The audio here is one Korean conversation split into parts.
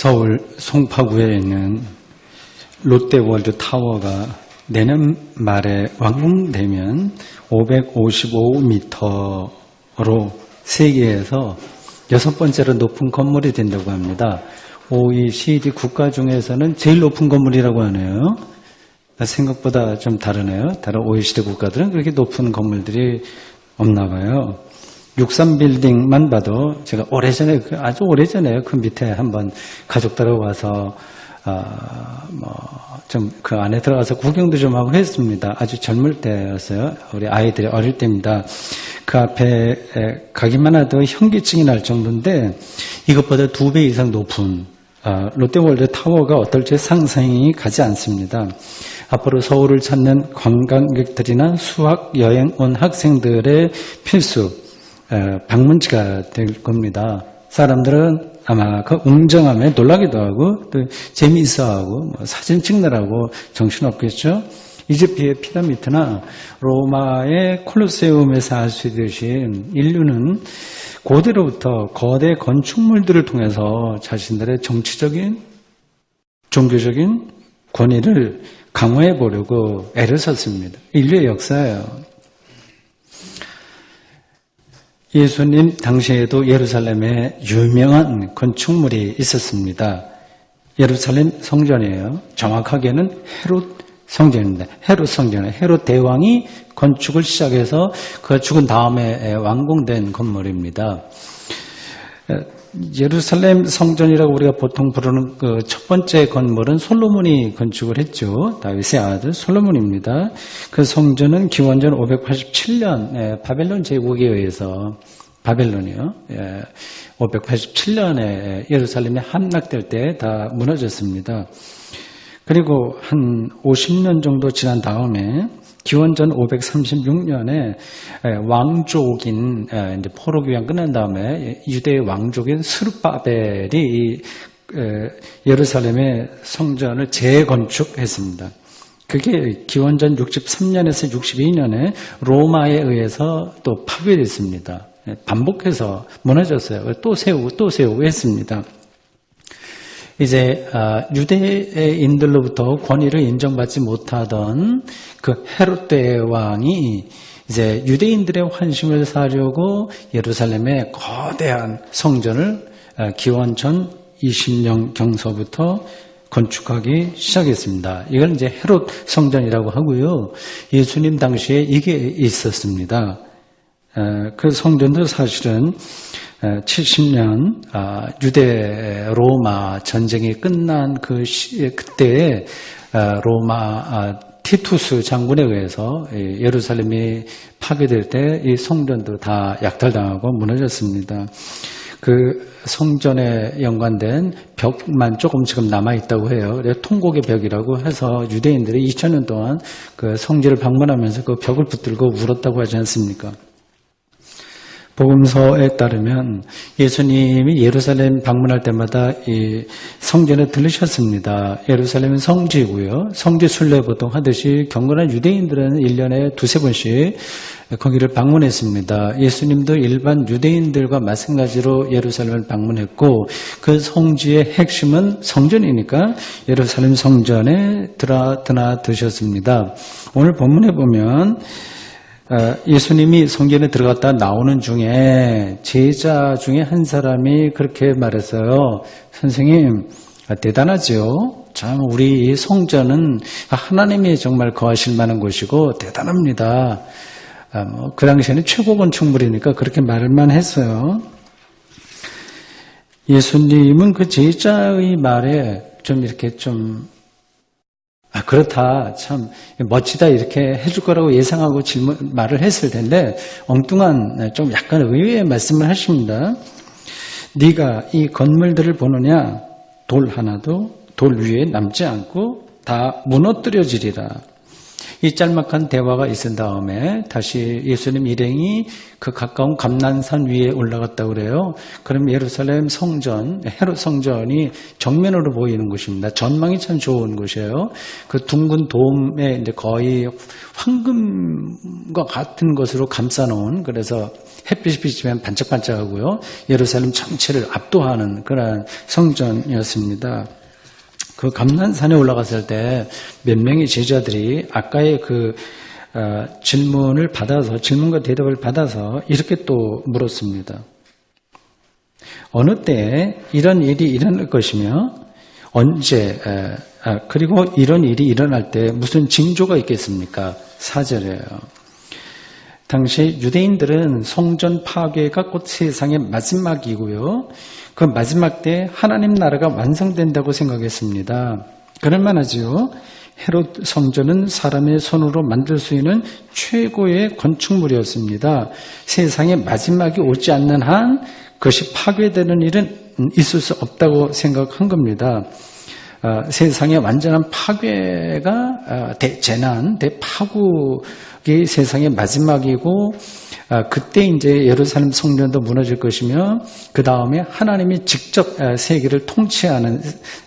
서울 송파구에 있는 롯데월드 타워가 내년 말에 완공되면 555m로 세계에서 6번째로 높은 건물이 된다고 합니다. OECD 국가 중에서는 제일 높은 건물이라고 하네요. 생각보다 좀 다르네요. 다른 OECD 국가들은 그렇게 높은 건물들이 없나 봐요. 63빌딩만 봐도 제가 오래전에, 아주 오래전에 그 밑에 한번 가족들하고 와서 좀 그 안에 들어가서 구경도 좀 하고 했습니다. 아주 젊을 때였어요. 우리 아이들이 어릴 때입니다. 그 앞에 가기만 해도 현기증이 날 정도인데 이것보다 2배 이상 높은 롯데월드 타워가 어떨지 상상이 가지 않습니다. 앞으로 서울을 찾는 관광객들이나 수학 여행 온 학생들의 필수 방문지가 될 겁니다. 사람들은 아마 그 웅장함에 놀라기도 하고 또 재미있어하고 사진 찍느라고 정신없겠죠. 이집트의 피라미드나 로마의 콜로세움에서 알 수 있듯이 인류는 고대로부터 거대 건축물들을 통해서 자신들의 정치적인, 종교적인 권위를 강화해 보려고 애를 썼습니다. 인류의 역사예요. 예수님 당시에도 예루살렘에 유명한 건축물이 있었습니다. 예루살렘 성전이에요. 정확하게는 헤롯 성전입니다. 헤롯 성전은 헤롯 대왕이 건축을 시작해서 그가 죽은 다음에 완공된 건물입니다. 예루살렘 성전이라고 우리가 보통 부르는 그 첫 번째 건물은 솔로몬이 건축을 했죠. 다윗의 아들 솔로몬입니다. 그 성전은 기원전 587년 바벨론 제국에 의해서 바벨론이요. 587년에 예루살렘이 함락될 때 다 무너졌습니다. 그리고 한 50년 정도 지난 다음에 기원전 536년에 왕족인 이제 포로 귀환 끝난 다음에 유대의 왕족인 스룹바벨이 예루살렘의 성전을 재건축했습니다. 그게 기원전 63년에서 62년에 로마에 의해서 또 파괴됐습니다. 반복해서 무너졌어요. 또 세우고 했습니다. 이제 유대인들로부터 권위를 인정받지 못하던 그 헤롯 대왕이 이제 유대인들의 환심을 사려고 예루살렘의 거대한 성전을 기원전 20년 경서부터 건축하기 시작했습니다. 이걸 이제 헤롯 성전이라고 하고요. 예수님 당시에 이게 있었습니다. 그 성전도 사실은 70년 유대 로마 전쟁이 끝난 그때에 로마 티투스 장군에 의해서 예루살렘이 파괴될 때 이 성전도 다 약탈당하고 무너졌습니다. 그 성전에 연관된 벽만 조금 지금 남아있다고 해요. 통곡의 벽이라고 해서 유대인들이 2000년 동안 그 성지를 방문하면서 그 벽을 붙들고 울었다고 하지 않습니까? 복음서에 따르면 예수님이 예루살렘 방문할 때마다 이 성전에 들르셨습니다. 예루살렘은 성지고요. 성지 순례 보통 하듯이 경건한 유대인들은 1년에 2-3번씩 거기를 방문했습니다. 예수님도 일반 유대인들과 마찬가지로 예루살렘을 방문했고 그 성지의 핵심은 성전이니까 예루살렘 성전에 드나드셨습니다. 오늘 본문에 보면 예수님이 성전에 들어갔다 나오는 중에 제자 중에 한 사람이 그렇게 말했어요. 선생님, 대단하죠? 참 우리 이 성전은 하나님이 정말 거하실 만한 곳이고 대단합니다. 그 당시에는 최고 건축물이니까 그렇게 말만 했어요. 예수님은 그 제자의 말에 좀 이렇게 좀 그렇다, 참 멋지다 이렇게 해줄 거라고 예상하고 말을 했을 텐데 엉뚱한 좀 약간 의외의 말씀을 하십니다. 네가 이 건물들을 보느냐? 돌 하나도 돌 위에 남지 않고 다 무너뜨려지리라. 이 짤막한 대화가 있은 다음에 다시 예수님 일행이 그 가까운 감난산 위에 올라갔다고 그래요. 그럼 예루살렘 성전, 헤롯 성전이 정면으로 보이는 곳입니다. 전망이 참 좋은 곳이에요. 그 둥근 돔에 이제 거의 황금과 같은 것으로 감싸놓은, 그래서 햇빛이 비치면 반짝반짝하고요. 예루살렘 전체를 압도하는 그런 성전이었습니다. 그 감난산에 올라갔을 때 몇 명의 제자들이 아까의 그 질문을 받아서, 질문과 대답을 받아서 이렇게 또 물었습니다. 어느 때에 이런 일이 일어날 것이며 언제, 그리고 이런 일이 일어날 때 무슨 징조가 있겠습니까? 4절이에요. 당시 유대인들은 성전 파괴가 곧 세상의 마지막이고요. 그 마지막 때 하나님 나라가 완성된다고 생각했습니다. 그럴만하지요. 헤롯 성전은 사람의 손으로 만들 수 있는 최고의 건축물이었습니다. 세상의 마지막이 오지 않는 한 그것이 파괴되는 일은 있을 수 없다고 생각한 겁니다. 세상의 완전한 파괴가 대재난, 대파국이 세상의 마지막이고, 그때 이제 예루살렘 성전도 무너질 것이며, 그 다음에 하나님이 직접 세계를 통치하는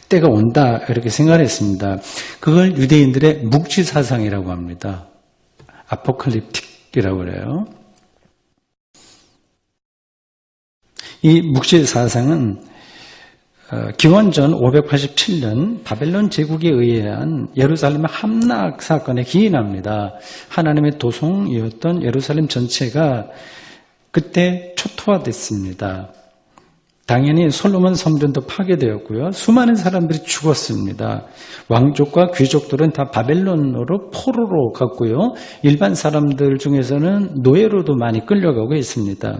때가 온다, 이렇게 생각을 했습니다. 그걸 유대인들의 묵시사상이라고 합니다. 아포칼립틱이라고 그래요. 이 묵시사상은 기원전 587년 바벨론 제국에 의한 예루살렘 함락 사건에 기인합니다. 하나님의 도성이었던 예루살렘 전체가 그때 초토화됐습니다. 당연히 솔로몬 성전도 파괴되었고요. 수많은 사람들이 죽었습니다. 왕족과 귀족들은 다 바벨론으로 포로로 갔고요. 일반 사람들 중에서는 노예로도 많이 끌려가고 있습니다.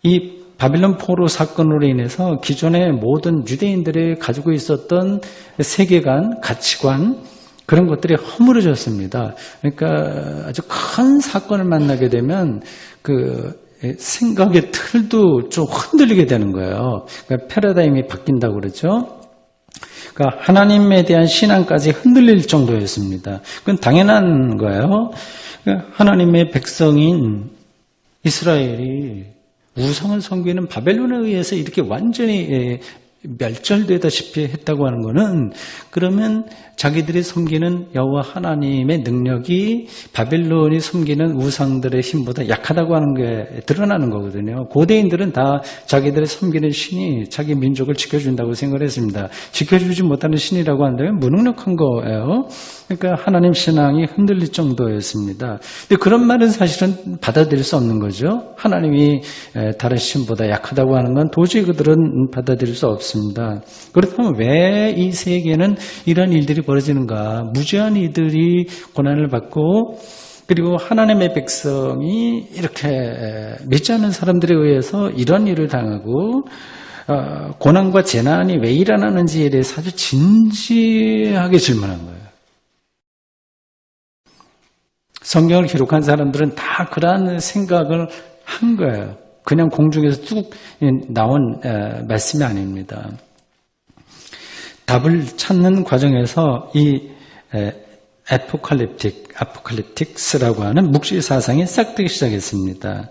이 바빌론 포로 사건으로 인해서 기존의 모든 유대인들이 가지고 있었던 세계관, 가치관, 그런 것들이 허물어졌습니다. 그러니까 아주 큰 사건을 만나게 되면 그 생각의 틀도 좀 흔들리게 되는 거예요. 그러니까 패러다임이 바뀐다고 그러죠. 그러니까 하나님에 대한 신앙까지 흔들릴 정도였습니다. 그건 당연한 거예요. 그러니까 하나님의 백성인 이스라엘이 우상을 섬기는 바벨론에 의해서 이렇게 완전히 멸절되다시피 했다고 하는 것은, 그러면 자기들이 섬기는 여호와 하나님의 능력이 바벨론이 섬기는 우상들의 힘보다 약하다고 하는 게 드러나는 거거든요. 고대인들은 다 자기들이 섬기는 신이 자기 민족을 지켜준다고 생각을 했습니다. 지켜주지 못하는 신이라고 한다면 무능력한 거예요. 그러니까 하나님 신앙이 흔들릴 정도였습니다. 근데 그런 말은 사실은 받아들일 수 없는 거죠. 하나님이 다른 신보다 약하다고 하는 건 도저히 그들은 받아들일 수 없습니다. 그렇다면 왜 이 세계는 이런 일들이 벌어지는가? 무지한 이들이 고난을 받고, 그리고 하나님의 백성이 이렇게 믿지 않는 사람들에 의해서 이런 일을 당하고, 고난과 재난이 왜 일어나는지에 대해서 아주 진지하게 질문한 거예요. 성경을 기록한 사람들은 다 그러한 생각을 한 거예요. 그냥 공중에서 뚝 나온 말씀이 아닙니다. 답을 찾는 과정에서 이 아포칼립틱스라고 하는 묵시 사상이 싹트기 시작했습니다.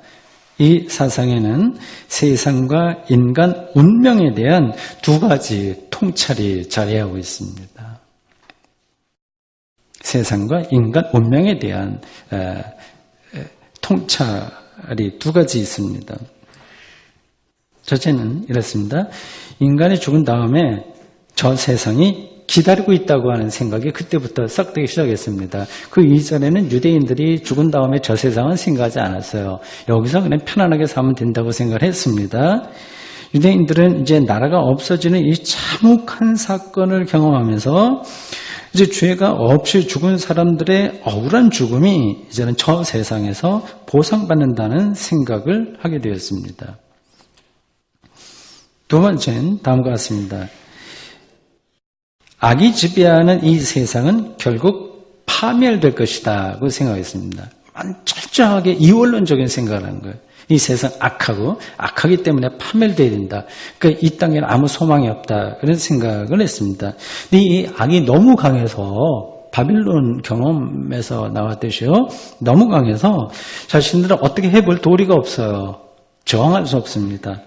이 사상에는 세상과 인간 운명에 대한 두 가지 통찰이 자리하고 있습니다. 세상과 인간 운명에 대한 통찰이 두 가지 있습니다. 첫째는 이렇습니다. 인간이 죽은 다음에 저 세상이 기다리고 있다고 하는 생각이 그때부터 싹트기 시작했습니다. 그 이전에는 유대인들이 죽은 다음에 저 세상은 생각하지 않았어요. 여기서 그냥 편안하게 살면 된다고 생각을 했습니다. 유대인들은 이제 나라가 없어지는 이 참혹한 사건을 경험하면서 이제 죄가 없이 죽은 사람들의 억울한 죽음이 이제는 저 세상에서 보상받는다는 생각을 하게 되었습니다. 두 번째는 다음과 같습니다. 악이 지배하는 이 세상은 결국 파멸될 것이다 고 생각했습니다. 철저하게 이원론적인 생각을 하는 거예요. 이 세상 악하기 때문에 파멸되어야 된다. 그러니까 이 땅에는 아무 소망이 없다. 그런 생각을 했습니다. 근데 이 악이 너무 강해서 바빌론 경험에서 나왔듯이요. 너무 강해서 자신들은 어떻게 해볼 도리가 없어요. 저항할 수 없습니다.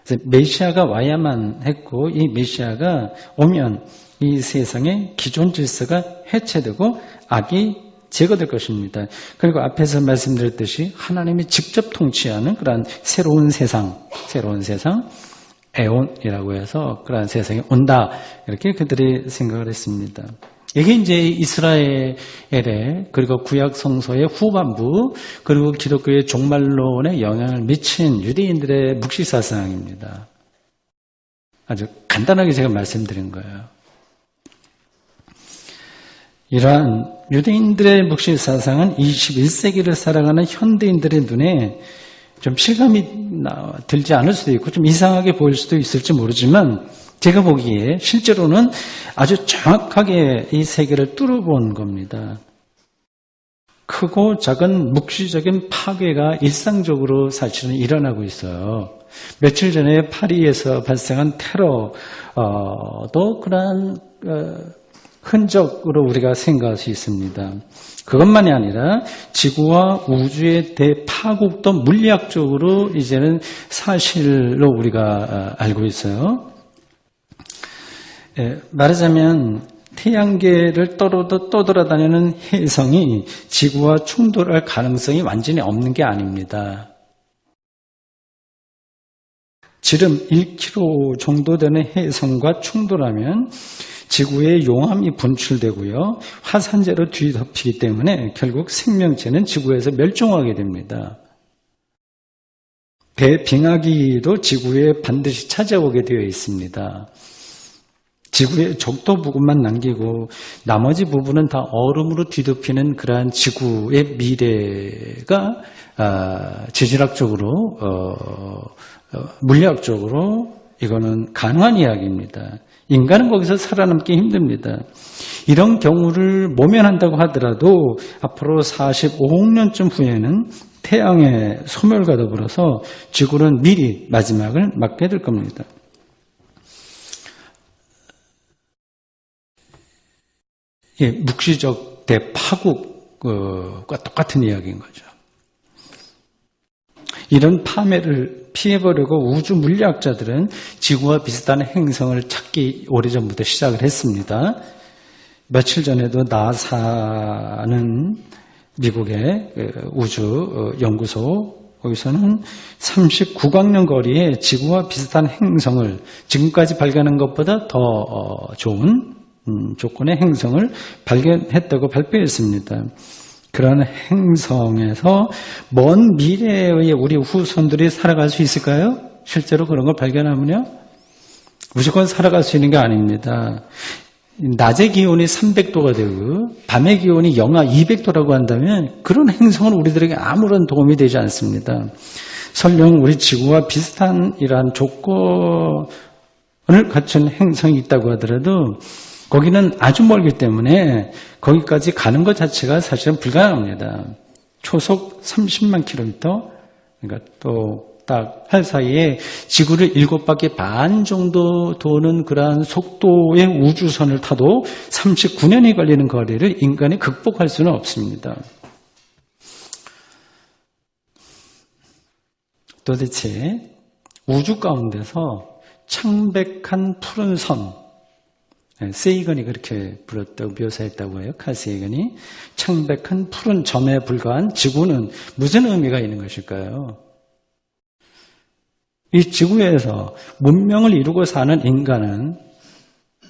그래서 메시아가 와야만 했고 이 메시아가 오면 이 세상의 기존 질서가 해체되고 악이 제거될 것입니다. 그리고 앞에서 말씀드렸듯이 하나님이 직접 통치하는 그러한 새로운 세상, 에온이라고 해서 그러한 세상이 온다. 이렇게 그들이 생각을 했습니다. 이게 이제 이스라엘의 그리고 구약 성서의 후반부 그리고 기독교의 종말론에 영향을 미친 유대인들의 묵시사상입니다. 아주 간단하게 제가 말씀드린 거예요. 이러한 유대인들의 묵시사상은 21세기를 살아가는 현대인들의 눈에 좀 실감이 들지 않을 수도 있고 좀 이상하게 보일 수도 있을지 모르지만 제가 보기에 실제로는 아주 정확하게 이 세계를 뚫어본 겁니다. 크고 작은 묵시적인 파괴가 일상적으로 사실은 일어나고 있어요. 며칠 전에 파리에서 발생한 테러도 그러한 흔적으로 우리가 생각할 수 있습니다. 그것만이 아니라 지구와 우주의 대파국도 물리학적으로 이제는 사실로 우리가 알고 있어요. 말하자면 태양계를 떠돌아다니는 혜성이 지구와 충돌할 가능성이 완전히 없는 게 아닙니다. 지름 1km 정도 되는 혜성과 충돌하면 지구에 용암이 분출되고요. 화산재로 뒤덮이기 때문에 결국 생명체는 지구에서 멸종하게 됩니다. 대빙하기도 지구에 반드시 찾아오게 되어 있습니다. 지구의 적도 부분만 남기고 나머지 부분은 다 얼음으로 뒤덮이는 그러한 지구의 미래가 지질학적으로 물리학적으로 이거는 가능한 이야기입니다. 인간은 거기서 살아남기 힘듭니다. 이런 경우를 모면한다고 하더라도 앞으로 45억 년쯤 후에는 태양의 소멸과 더불어서 지구는 미리 마지막을 맞게 될 겁니다. 예, 묵시적 대파국과 똑같은 이야기인 거죠. 이런 파멸을 피해보려고 우주 물리학자들은 지구와 비슷한 행성을 찾기 오래전부터 시작을 했습니다. 며칠 전에도 나사는 미국의 우주 연구소 거기서는 39광년 거리에 지구와 비슷한 행성을 지금까지 발견한 것보다 더 좋은 조건의 행성을 발견했다고 발표했습니다. 그런 행성에서 먼 미래의 우리 후손들이 살아갈 수 있을까요? 실제로 그런 걸 발견하면요. 무조건 살아갈 수 있는 게 아닙니다. 낮의 기온이 300도가 되고 밤의 기온이 영하 200도라고 한다면 그런 행성은 우리들에게 아무런 도움이 되지 않습니다. 설령 우리 지구와 비슷한 이러한 조건을 갖춘 행성이 있다고 하더라도 거기는 아주 멀기 때문에 거기까지 가는 것 자체가 사실은 불가능합니다. 초속 30만 킬로미터, 그러니까 또 딱 할 사이에 지구를 7바퀴 반 정도 도는 그러한 속도의 우주선을 타도 39년이 걸리는 거리를 인간이 극복할 수는 없습니다. 도대체 우주 가운데서 창백한 푸른 선, 세이건이 그렇게 불렀다고 묘사했다고 해요. 칼 세이건이 창백한 푸른 점에 불과한 지구는 무슨 의미가 있는 것일까요? 이 지구에서 문명을 이루고 사는 인간은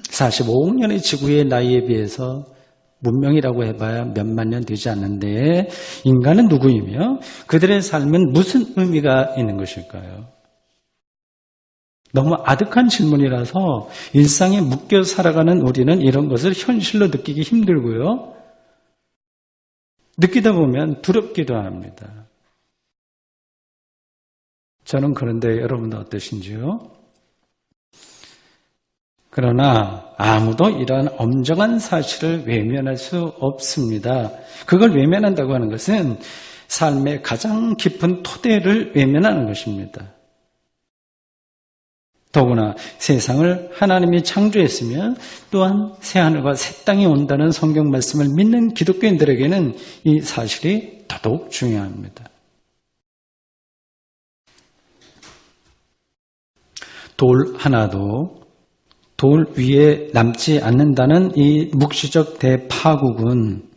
45억 년의 지구의 나이에 비해서 문명이라고 해봐야 몇만 년 되지 않는데 인간은 누구이며 그들의 삶은 무슨 의미가 있는 것일까요? 너무 아득한 질문이라서 일상에 묶여 살아가는 우리는 이런 것을 현실로 느끼기 힘들고요. 느끼다 보면 두렵기도 합니다. 저는 그런데 여러분도 어떠신지요? 그러나 아무도 이러한 엄정한 사실을 외면할 수 없습니다. 그걸 외면한다고 하는 것은 삶의 가장 깊은 토대를 외면하는 것입니다. 더구나 세상을 하나님이 창조했으며 또한 새하늘과 새 땅이 온다는 성경 말씀을 믿는 기독교인들에게는 이 사실이 더더욱 중요합니다. 돌 하나도 돌 위에 남지 않는다는 이 묵시적 대파국은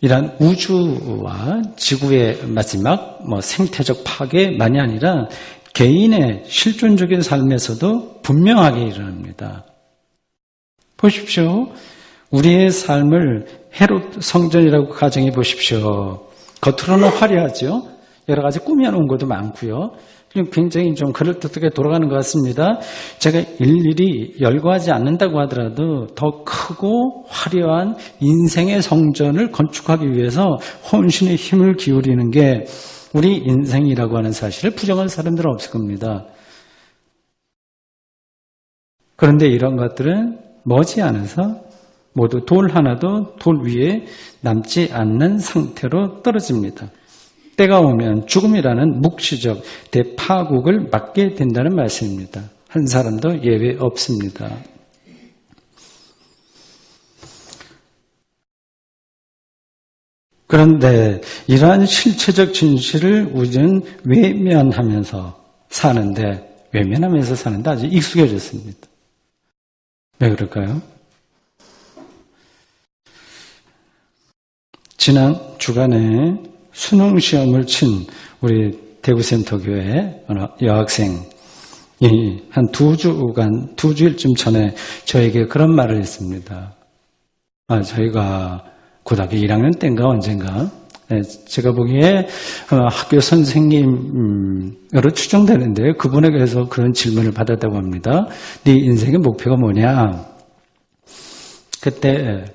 이러한 우주와 지구의 마지막 생태적 파괴만이 아니라 개인의 실존적인 삶에서도 분명하게 일어납니다. 보십시오. 우리의 삶을 헤롯 성전이라고 가정해 보십시오. 겉으로는 화려하죠. 여러 가지 꾸며놓은 것도 많고요. 굉장히 좀 그럴듯하게 돌아가는 것 같습니다. 제가 일일이 열거하지 않는다고 하더라도 더 크고 화려한 인생의 성전을 건축하기 위해서 혼신의 힘을 기울이는 게 우리 인생이라고 하는 사실을 부정할 사람들은 없을 겁니다. 그런데 이런 것들은 머지않아서 모두 돌 하나도 돌 위에 남지 않는 상태로 떨어집니다. 때가 오면 죽음이라는 묵시적 대파국을 맞게 된다는 말씀입니다. 한 사람도 예외 없습니다. 그런데 이러한 실체적 진실을 우리는 외면하면서 사는데 아주 익숙해졌습니다. 왜 그럴까요? 지난 주간에 수능 시험을 친 우리 대구센터교회 여학생이 한 2주일쯤 전에 저에게 그런 말을 했습니다. 저희가 고등학교 1학년 때인가 언젠가 제가 보기에 학교 선생님으로 추정되는데 그분에게서 그런 질문을 받았다고 합니다. 네 인생의 목표가 뭐냐? 그때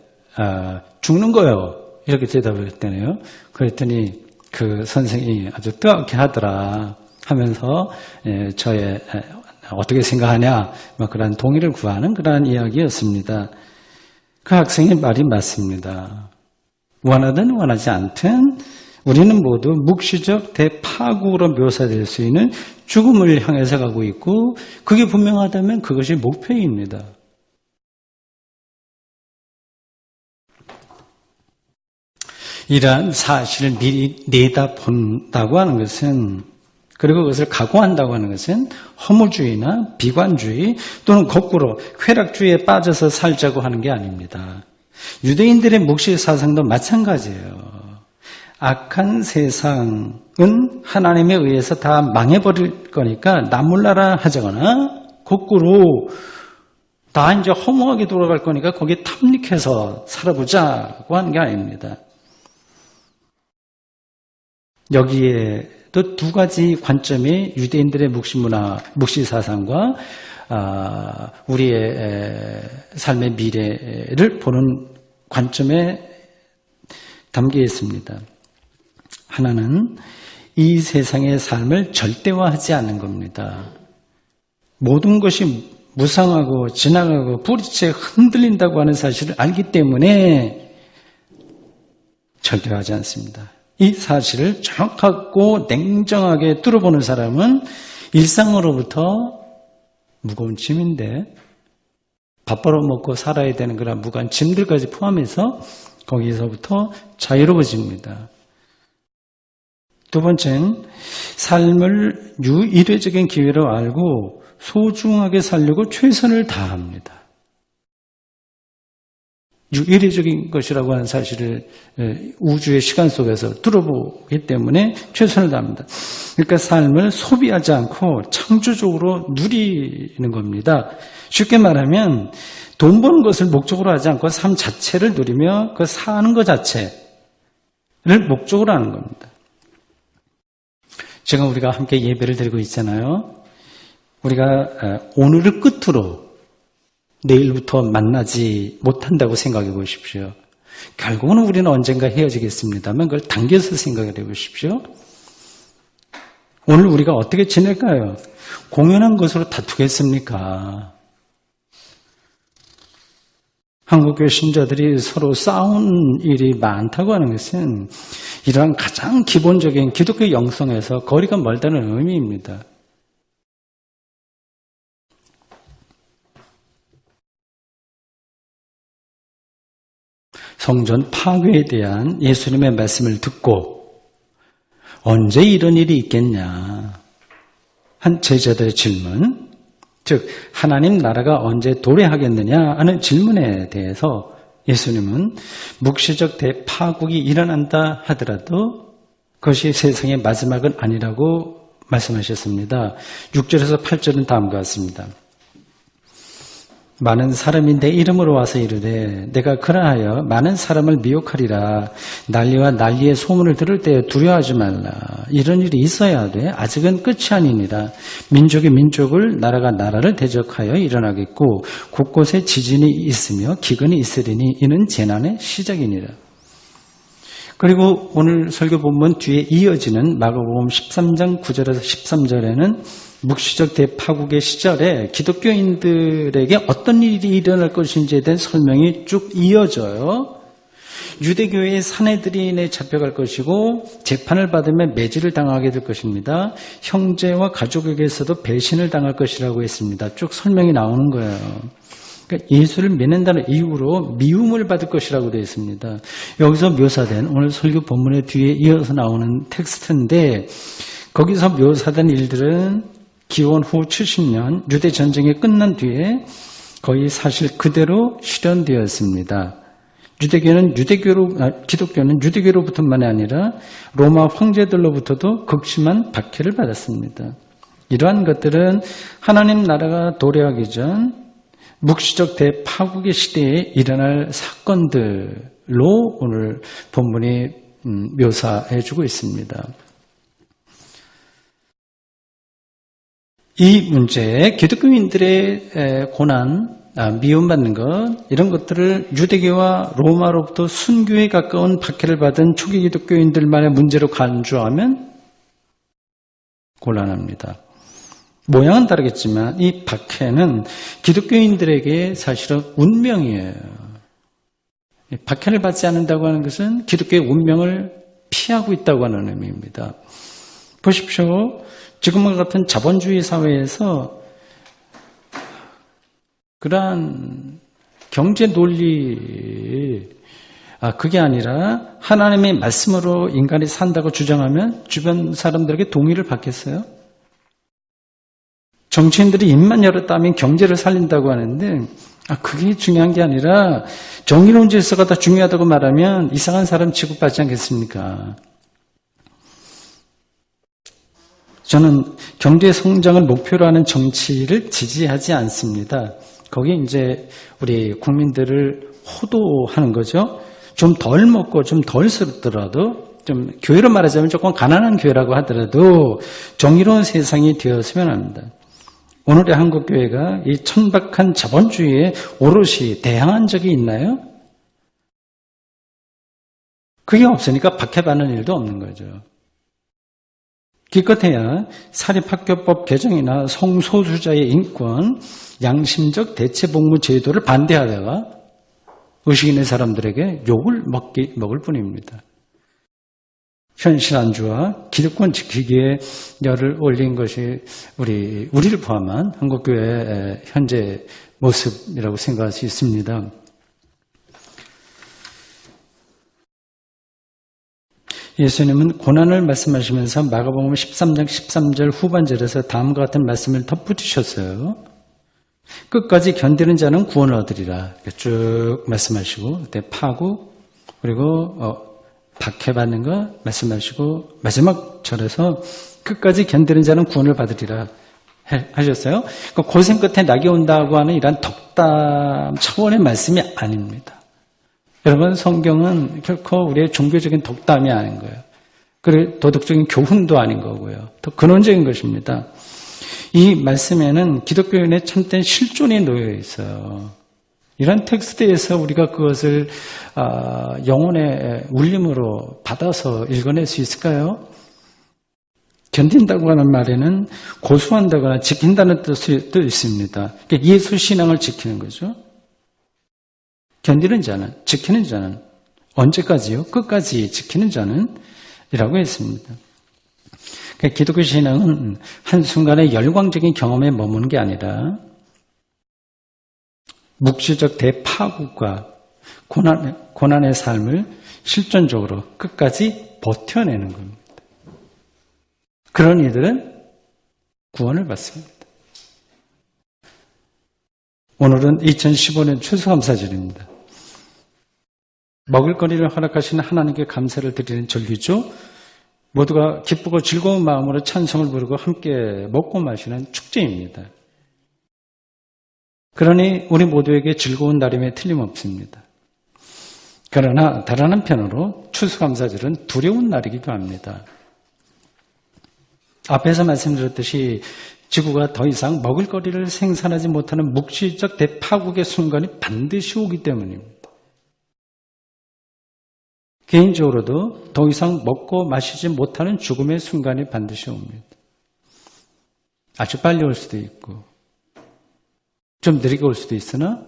죽는 거요. 이렇게 대답을 했다네요. 그랬더니 그 선생님이 아주 뜨겁게 하더라 하면서 저의 어떻게 생각하냐 그런 동의를 구하는 그런 이야기였습니다. 그 학생의 말이 맞습니다. 원하든 원하지 않든 우리는 모두 묵시적 대파국으로 묘사될 수 있는 죽음을 향해서 가고 있고 그게 분명하다면 그것이 목표입니다. 이러한 사실을 미리 내다본다고 하는 것은 그리고 그것을 각오한다고 하는 것은 허무주의나 비관주의 또는 거꾸로 쾌락주의에 빠져서 살자고 하는 게 아닙니다. 유대인들의 묵시 사상도 마찬가지예요. 악한 세상은 하나님에 의해서 다 망해버릴 거니까 나몰라라 하자거나 거꾸로 다 이제 허무하게 돌아갈 거니까 거기에 탐닉해서 살아보자고 하는 게 아닙니다. 여기에도 두 가지 관점의 유대인들의 묵시문화, 묵시사상과 우리의 삶의 미래를 보는 관점에 담겨 있습니다. 하나는 이 세상의 삶을 절대화하지 않는 겁니다. 모든 것이 무상하고 지나가고 뿌리채 흔들린다고 하는 사실을 알기 때문에 절대화하지 않습니다. 이 사실을 정확하고 냉정하게 뚫어보는 사람은 일상으로부터 무거운 짐인데 밥 벌어먹고 살아야 되는 그런 무거운 짐들까지 포함해서 거기서부터 자유로워집니다. 두 번째는 삶을 유일회적인 기회로 알고 소중하게 살려고 최선을 다합니다. 유일회적인 것이라고 하는 사실을 우주의 시간 속에서 뚫어보기 때문에 최선을 다합니다. 그러니까 삶을 소비하지 않고 창조적으로 누리는 겁니다. 쉽게 말하면 돈 버는 것을 목적으로 하지 않고 삶 자체를 누리며 그 사는 것 자체를 목적으로 하는 겁니다. 지금 우리가 함께 예배를 드리고 있잖아요. 우리가 오늘을 끝으로 내일부터 만나지 못한다고 생각해 보십시오. 결국은 우리는 언젠가 헤어지겠습니다만 그걸 당겨서 생각해 보십시오. 오늘 우리가 어떻게 지낼까요? 공연한 것으로 다투겠습니까? 한국교회 신자들이 서로 싸운 일이 많다고 하는 것은 이러한 가장 기본적인 기독교 영성에서 거리가 멀다는 의미입니다. 성전 파괴에 대한 예수님의 말씀을 듣고 언제 이런 일이 있겠냐 한 제자들의 질문, 즉 하나님 나라가 언제 도래하겠느냐 하는 질문에 대해서 예수님은 묵시적 대파국이 일어난다 하더라도 그것이 세상의 마지막은 아니라고 말씀하셨습니다. 6절에서 8절은 다음과 같습니다. 많은 사람이 내 이름으로 와서 이르되 내가 그러하여 많은 사람을 미혹하리라. 난리와 난리의 소문을 들을 때 두려워하지 말라. 이런 일이 있어야 돼. 아직은 끝이 아니니라. 민족이 민족을 나라가 나라를 대적하여 일어나겠고 곳곳에 지진이 있으며 기근이 있으리니 이는 재난의 시작이니라. 그리고 오늘 설교 본문 뒤에 이어지는 마가복음 13장 9절에서 13절에는 묵시적 대파국의 시절에 기독교인들에게 어떤 일이 일어날 것인지에 대한 설명이 쭉 이어져요. 유대교의 사내들인에 잡혀갈 것이고 재판을 받으면 매질을 당하게 될 것입니다. 형제와 가족에게서도 배신을 당할 것이라고 했습니다. 쭉 설명이 나오는 거예요. 그러니까 예수를 믿는다는 이유로 미움을 받을 것이라고 되어 있습니다. 여기서 묘사된 오늘 설교 본문의 뒤에 이어서 나오는 텍스트인데 거기서 묘사된 일들은 기원 후 70년 유대 전쟁이 끝난 뒤에 거의 사실 그대로 실현되었습니다. 기독교는 유대교로부터만이 아니라 로마 황제들로부터도 극심한 박해를 받았습니다. 이러한 것들은 하나님 나라가 도래하기 전 묵시적 대파국의 시대에 일어날 사건들로 오늘 본문이 묘사해주고 있습니다. 이 문제, 기독교인들의 고난, 미움받는 것, 이런 것들을 유대교와 로마로부터 순교에 가까운 박해를 받은 초기 기독교인들만의 문제로 간주하면 곤란합니다. 모양은 다르겠지만 이 박해는 기독교인들에게 사실은 운명이에요. 박해를 받지 않는다고 하는 것은 기독교의 운명을 피하고 있다고 하는 의미입니다. 보십시오. 지금과 같은 자본주의 사회에서 그러한 경제 논리, 그게 아니라 하나님의 말씀으로 인간이 산다고 주장하면 주변 사람들에게 동의를 받겠어요? 정치인들이 입만 열었다면 경제를 살린다고 하는데 그게 중요한 게 아니라 정의로운 질서가 더 중요하다고 말하면 이상한 사람 취급받지 않겠습니까? 저는 경제 성장을 목표로 하는 정치를 지지하지 않습니다. 거기에 이제 우리 국민들을 호도하는 거죠. 좀 덜 먹고 좀 덜 쓰더라도 좀 교회로 말하자면 조금 가난한 교회라고 하더라도 정의로운 세상이 되었으면 합니다. 오늘의 한국교회가 이 천박한 자본주의에 오롯이 대항한 적이 있나요? 그게 없으니까 박해받는 일도 없는 거죠. 기껏해야 사립학교법 개정이나 성소수자의 인권, 양심적 대체복무 제도를 반대하다가 의식 있는 사람들에게 욕을 먹을 뿐입니다. 현실 안주와 기득권 지키기에 열을 올린 것이 우리를 포함한 한국교회의 현재 모습이라고 생각할 수 있습니다. 예수님은 고난을 말씀하시면서 마가복음 13장 13절 후반절에서 다음과 같은 말씀을 덧붙이셨어요. 끝까지 견디는 자는 구원을 얻으리라. 쭉 말씀하시고 그때 파국 그리고 박해받는 거 말씀하시고 마지막 절에서 끝까지 견디는 자는 구원을 받으리라 하셨어요. 고생 끝에 낙이 온다고 하는 이러한 덕담 차원의 말씀이 아닙니다. 여러분, 성경은 결코 우리의 종교적인 덕담이 아닌 거예요. 그리고 도덕적인 교훈도 아닌 거고요. 더 근원적인 것입니다. 이 말씀에는 기독교인의 참된 실존이 놓여 있어요. 이런 텍스트에서 우리가 그것을 영혼의 울림으로 받아서 읽어낼 수 있을까요? 견딘다고 하는 말에는 고수한다거나 지킨다는 뜻도 있습니다. 그러니까 예수 신앙을 지키는 거죠. 견디는 자는, 지키는 자는 언제까지요? 끝까지 지키는 자는 이라고 했습니다. 그러니까 기독교 신앙은 한순간의 열광적인 경험에 머무는 게 아니라 묵시적 대파국과 고난의 삶을 실존적으로 끝까지 버텨내는 겁니다. 그런 이들은 구원을 받습니다. 오늘은 2015년 추수감사절입니다. 먹을거리를 허락하시는 하나님께 감사를 드리는 절기죠. 모두가 기쁘고 즐거운 마음으로 찬송을 부르고 함께 먹고 마시는 축제입니다. 그러니 우리 모두에게 즐거운 날임에 틀림없습니다. 그러나 다른 한편으로 추수감사절은 두려운 날이기도 합니다. 앞에서 말씀드렸듯이 지구가 더 이상 먹을거리를 생산하지 못하는 묵시적 대파국의 순간이 반드시 오기 때문입니다. 개인적으로도 더 이상 먹고 마시지 못하는 죽음의 순간이 반드시 옵니다. 아주 빨리 올 수도 있고 좀 느리게 올 수도 있으나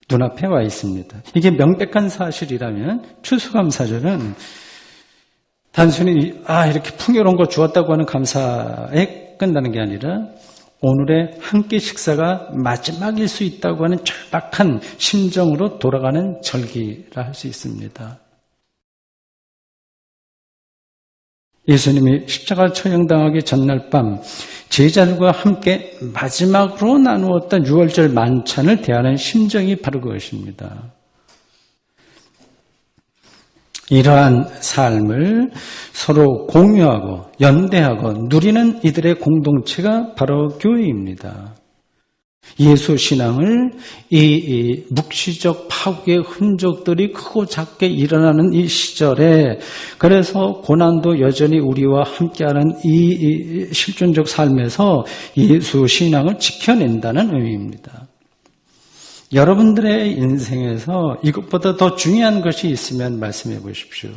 눈앞에 와 있습니다. 이게 명백한 사실이라면 추수감사절은 단순히 이렇게 풍요로운 거 주었다고 하는 감사에 끝나는 게 아니라 오늘의 한 끼 식사가 마지막일 수 있다고 하는 절박한 심정으로 돌아가는 절기라 할 수 있습니다. 예수님이 십자가 처형당하기 전날 밤 제자들과 함께 마지막으로 나누었던 유월절 만찬을 대하는 심정이 바로 그것입니다. 이러한 삶을 서로 공유하고 연대하고 누리는 이들의 공동체가 바로 교회입니다. 예수 신앙을 이 묵시적 파국의 흔적들이 크고 작게 일어나는 이 시절에 그래서 고난도 여전히 우리와 함께하는 이 실존적 삶에서 예수 신앙을 지켜낸다는 의미입니다. 여러분들의 인생에서 이것보다 더 중요한 것이 있으면 말씀해 보십시오.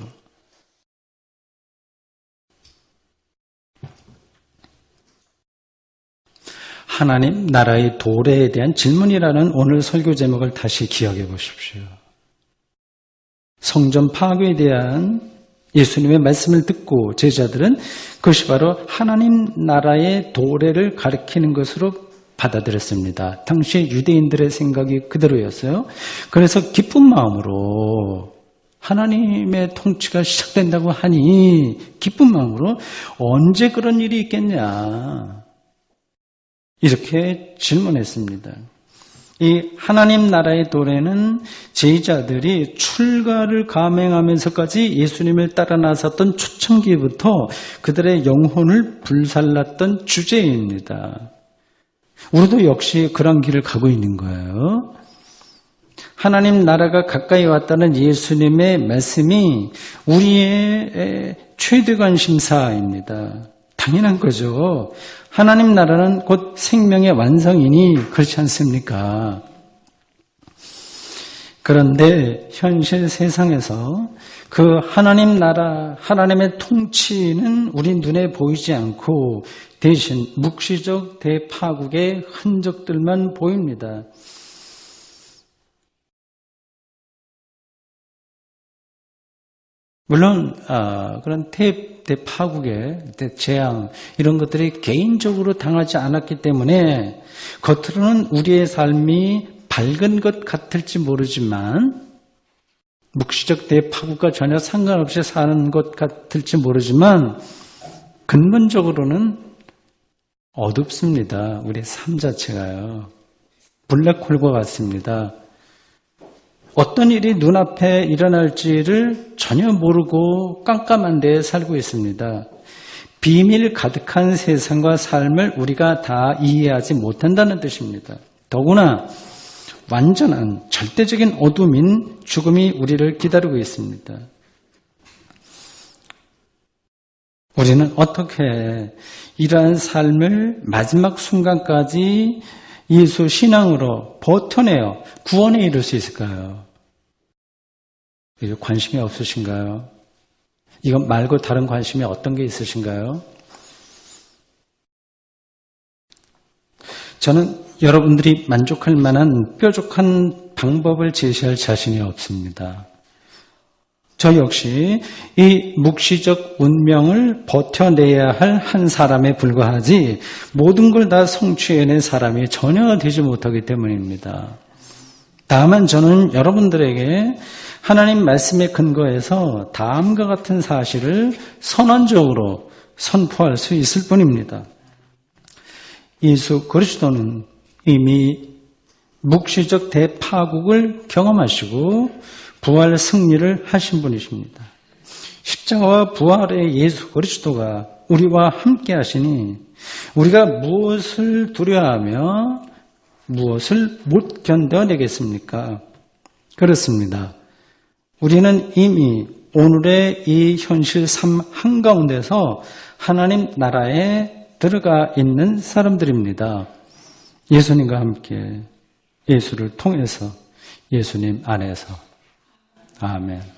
하나님 나라의 도래에 대한 질문이라는 오늘 설교 제목을 다시 기억해 보십시오. 성전 파괴에 대한 예수님의 말씀을 듣고 제자들은 그것이 바로 하나님 나라의 도래를 가리키는 것으로 받아들였습니다. 당시 유대인들의 생각이 그대로였어요. 그래서 기쁜 마음으로 하나님의 통치가 시작된다고 하니 기쁜 마음으로 언제 그런 일이 있겠냐 이렇게 질문했습니다. 이 하나님 나라의 도래는 제자들이 출가를 감행하면서까지 예수님을 따라 나섰던 초창기부터 그들의 영혼을 불살랐던 주제입니다. 우리도 역시 그런 길을 가고 있는 거예요. 하나님 나라가 가까이 왔다는 예수님의 말씀이 우리의 최대 관심사입니다. 당연한 거죠. 하나님 나라는 곧 생명의 완성이니 그렇지 않습니까? 그런데 현실 세상에서 그 하나님 나라, 하나님의 통치는 우리 눈에 보이지 않고 대신 묵시적 대파국의 흔적들만 보입니다. 물론 그런 대파국의 재앙 이런 것들이 개인적으로 당하지 않았기 때문에 겉으로는 우리의 삶이 밝은 것 같을지 모르지만 묵시적 대파국과 전혀 상관없이 사는 것 같을지 모르지만 근본적으로는 어둡습니다. 우리의 삶 자체가요. 블랙홀과 같습니다. 어떤 일이 눈앞에 일어날지를 전혀 모르고 깜깜한 데에 살고 있습니다. 비밀 가득한 세상과 삶을 우리가 다 이해하지 못한다는 뜻입니다. 더구나 완전한 절대적인 어둠인 죽음이 우리를 기다리고 있습니다. 우리는 어떻게 이러한 삶을 마지막 순간까지 예수 신앙으로 버텨내어 구원에 이룰 수 있을까요? 이거 관심이 없으신가요? 이것 말고 다른 관심이 어떤 게 있으신가요? 저는 여러분들이 만족할 만한 뾰족한 방법을 제시할 자신이 없습니다. 저 역시 이 묵시적 운명을 버텨내야 할 한 사람에 불과하지 모든 걸 다 성취해낸 사람이 전혀 되지 못하기 때문입니다. 다만 저는 여러분들에게 하나님 말씀에 근거해서 다음과 같은 사실을 선언적으로 선포할 수 있을 뿐입니다. 예수 그리스도는 이미 묵시적 대파국을 경험하시고 부활 승리를 하신 분이십니다. 십자가와 부활의 예수 그리스도가 우리와 함께 하시니 우리가 무엇을 두려워하며 무엇을 못 견뎌내겠습니까? 그렇습니다. 우리는 이미 오늘의 이 현실 삶 한가운데서 하나님 나라에 들어가 있는 사람들입니다. 예수님과 함께 예수를 통해서 예수님 안에서. 아멘.